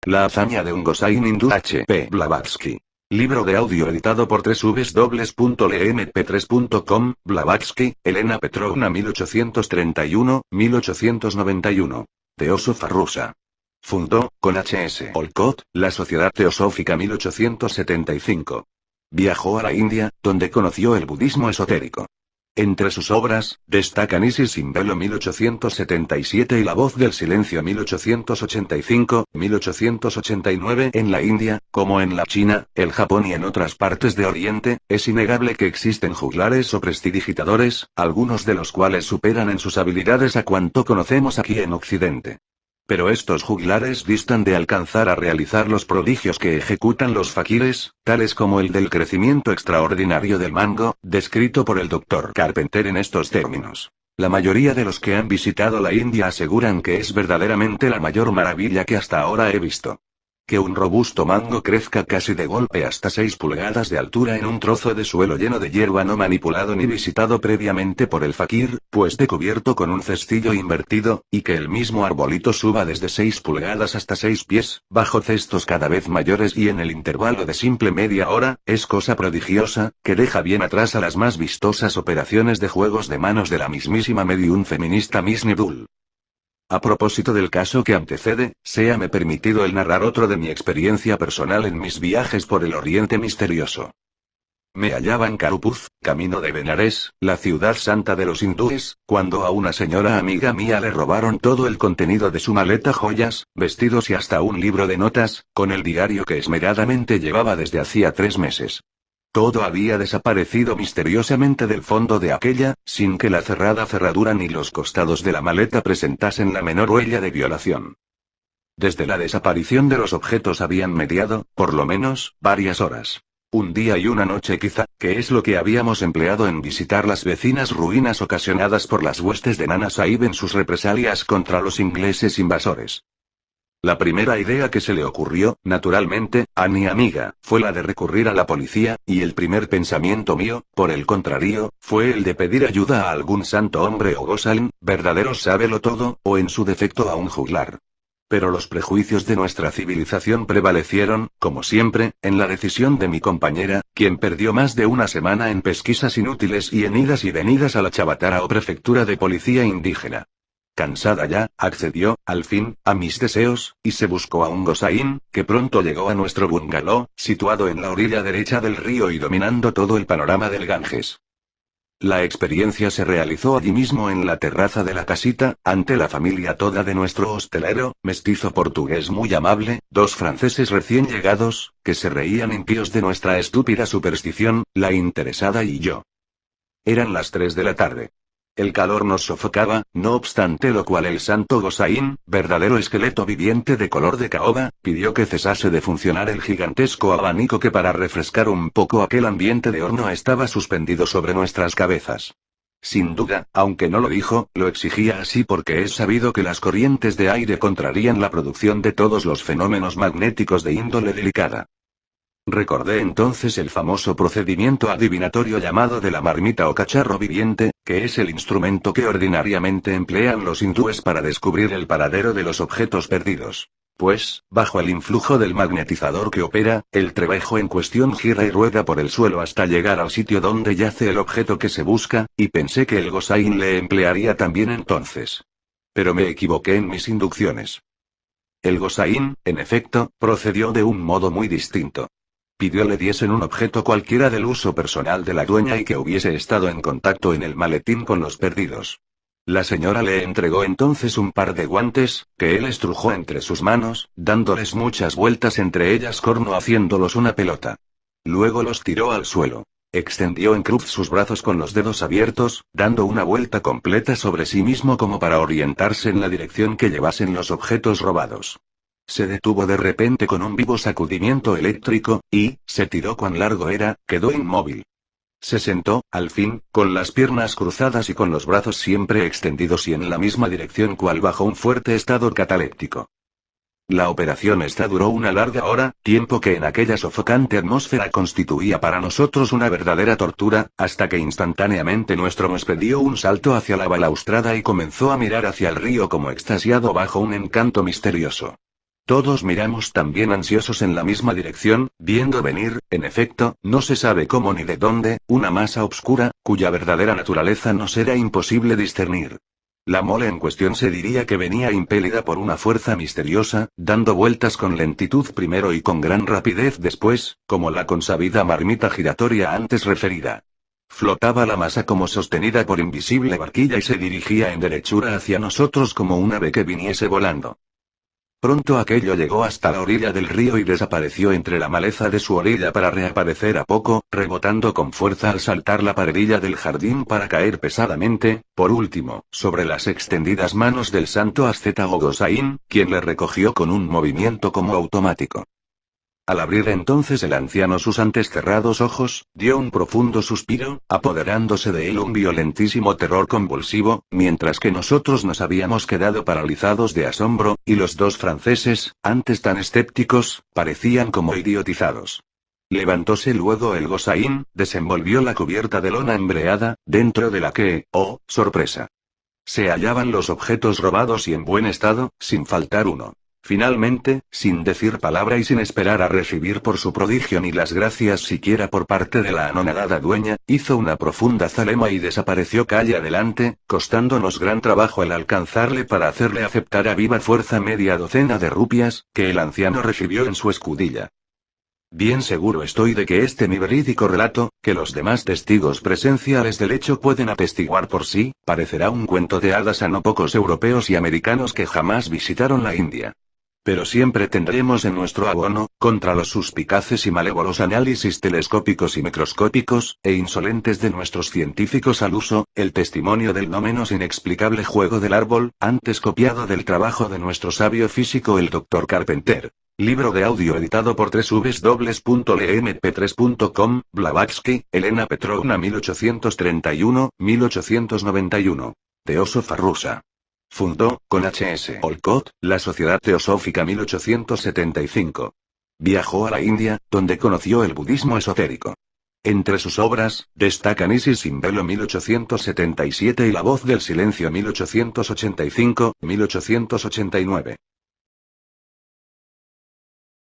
La hazaña de un Gosain hindú H.P. Blavatsky. Libro de audio editado por www.lemp3.com, Blavatsky, Elena Petrovna 1831-1891. Teósofa rusa. Fundó, con H.S. Olcott, la Sociedad Teosófica 1875. Viajó a la India, donde conoció el budismo esotérico. Entre sus obras, destacan Isis sin velo 1877 y La voz del silencio 1885-1889. En la India, como en la China, el Japón y en otras partes de Oriente, es innegable que existen juglares o prestidigitadores, algunos de los cuales superan en sus habilidades a cuanto conocemos aquí en Occidente. Pero estos juglares distan de alcanzar a realizar los prodigios que ejecutan los fakires, tales como el del crecimiento extraordinario del mango, descrito por el Dr. Carpenter en estos términos. La mayoría de los que han visitado la India aseguran que es verdaderamente la mayor maravilla que hasta ahora he visto. Que un robusto mango crezca casi de golpe hasta 6 pulgadas de altura en un trozo de suelo lleno de hierba no manipulado ni visitado previamente por el fakir, pues de cubierto con un cestillo invertido, y que el mismo arbolito suba desde 6 pulgadas hasta 6 pies, bajo cestos cada vez mayores y en el intervalo de simple media hora, es cosa prodigiosa, que deja bien atrás a las más vistosas operaciones de juegos de manos de la mismísima medium feminista Miss Nibul. A propósito del caso que antecede, séame permitido el narrar otro de mi experiencia personal en mis viajes por el Oriente misterioso. Me hallaba en Karupuz, camino de Benares, la ciudad santa de los hindúes, cuando a una señora amiga mía le robaron todo el contenido de su maleta, joyas, vestidos y hasta un libro de notas, con el diario que esmeradamente llevaba desde hacía 3 meses. Todo había desaparecido misteriosamente del fondo de aquella, sin que la cerrada cerradura ni los costados de la maleta presentasen la menor huella de violación. Desde la desaparición de los objetos habían mediado, por lo menos, varias horas. Un día y una noche quizá, que es lo que habíamos empleado en visitar las vecinas ruinas ocasionadas por las huestes de Nana Sahib en sus represalias contra los ingleses invasores. La primera idea que se le ocurrió, naturalmente, a mi amiga, fue la de recurrir a la policía, y el primer pensamiento mío, por el contrario, fue el de pedir ayuda a algún santo hombre o Gosain, verdadero sábelotodo, o en su defecto a un juglar. Pero los prejuicios de nuestra civilización prevalecieron, como siempre, en la decisión de mi compañera, quien perdió más de una semana en pesquisas inútiles y en idas y venidas a la Chavatara o prefectura de policía indígena. Cansada ya, accedió, al fin, a mis deseos, y se buscó a un Gosain, que pronto llegó a nuestro bungalow, situado en la orilla derecha del río y dominando todo el panorama del Ganges. La experiencia se realizó allí mismo en la terraza de la casita, ante la familia toda de nuestro hostelero, mestizo portugués muy amable, 2 franceses recién llegados, que se reían impíos de nuestra estúpida superstición, la interesada y yo. Eran las 3 de la tarde. El calor nos sofocaba, no obstante lo cual el santo Gosain, verdadero esqueleto viviente de color de caoba, pidió que cesase de funcionar el gigantesco abanico que para refrescar un poco aquel ambiente de horno estaba suspendido sobre nuestras cabezas. Sin duda, aunque no lo dijo, lo exigía así porque es sabido que las corrientes de aire contrarían la producción de todos los fenómenos magnéticos de índole delicada. Recordé entonces el famoso procedimiento adivinatorio llamado de la marmita o cacharro viviente, que es el instrumento que ordinariamente emplean los hindúes para descubrir el paradero de los objetos perdidos. Pues, bajo el influjo del magnetizador que opera, el trebejo en cuestión gira y rueda por el suelo hasta llegar al sitio donde yace el objeto que se busca, y pensé que el Gosain le emplearía también entonces. Pero me equivoqué en mis inducciones. El Gosain, en efecto, procedió de un modo muy distinto. Pidió le diesen un objeto cualquiera del uso personal de la dueña y que hubiese estado en contacto en el maletín con los perdidos. La señora le entregó entonces un par de guantes, que él estrujó entre sus manos, dándoles muchas vueltas entre ellas corno haciéndolos una pelota. Luego los tiró al suelo. Extendió en cruz sus brazos con los dedos abiertos, dando una vuelta completa sobre sí mismo como para orientarse en la dirección que llevasen los objetos robados. Se detuvo de repente con un vivo sacudimiento eléctrico, y, se tiró cuán largo era, quedó inmóvil. Se sentó, al fin, con las piernas cruzadas y con los brazos siempre extendidos y en la misma dirección cual bajo un fuerte estado cataléptico. La operación esta duró una larga hora, tiempo que en aquella sofocante atmósfera constituía para nosotros una verdadera tortura, hasta que instantáneamente nuestro mospe dio un salto hacia la balaustrada y comenzó a mirar hacia el río como extasiado bajo un encanto misterioso. Todos miramos también ansiosos en la misma dirección, viendo venir, en efecto, no se sabe cómo ni de dónde, una masa oscura, cuya verdadera naturaleza nos era imposible discernir. La mole en cuestión se diría que venía impelida por una fuerza misteriosa, dando vueltas con lentitud primero y con gran rapidez después, como la consabida marmita giratoria antes referida. Flotaba la masa como sostenida por invisible barquilla y se dirigía en derechura hacia nosotros como un ave que viniese volando. Pronto aquello llegó hasta la orilla del río y desapareció entre la maleza de su orilla para reaparecer a poco, rebotando con fuerza al saltar la paredilla del jardín para caer pesadamente, por último, sobre las extendidas manos del santo asceta Ogosain, quien le recogió con un movimiento como automático. Al abrir entonces el anciano sus antes cerrados ojos, dio un profundo suspiro, apoderándose de él un violentísimo terror convulsivo, mientras que nosotros nos habíamos quedado paralizados de asombro, y los dos franceses, antes tan escépticos, parecían como idiotizados. Levantóse luego el Gosaín, desenvolvió la cubierta de lona embreada, dentro de la que, oh, sorpresa, se hallaban los objetos robados y en buen estado, sin faltar uno. Finalmente, sin decir palabra y sin esperar a recibir por su prodigio ni las gracias siquiera por parte de la anonadada dueña, hizo una profunda zalema y desapareció calle adelante, costándonos gran trabajo el alcanzarle para hacerle aceptar a viva fuerza media docena de rupias, que el anciano recibió en su escudilla. Bien seguro estoy de que este mi verídico relato, que los demás testigos presenciales del hecho pueden atestiguar por sí, parecerá un cuento de hadas a no pocos europeos y americanos que jamás visitaron la India. Pero siempre tendremos en nuestro abono, contra los suspicaces y malévolos análisis telescópicos y microscópicos, e insolentes de nuestros científicos al uso, el testimonio del no menos inexplicable juego del árbol, antes copiado del trabajo de nuestro sabio físico el Dr. Carpenter. Libro de audio editado por www.lemp3.com, Blavatsky, Elena Petrovna 1831-1891. Teósofa rusa. Fundó, con H.S. Olcott, la Sociedad Teosófica 1875. Viajó a la India, donde conoció el budismo esotérico. Entre sus obras, destacan Isis sin velo 1877 y La voz del silencio 1885-1889.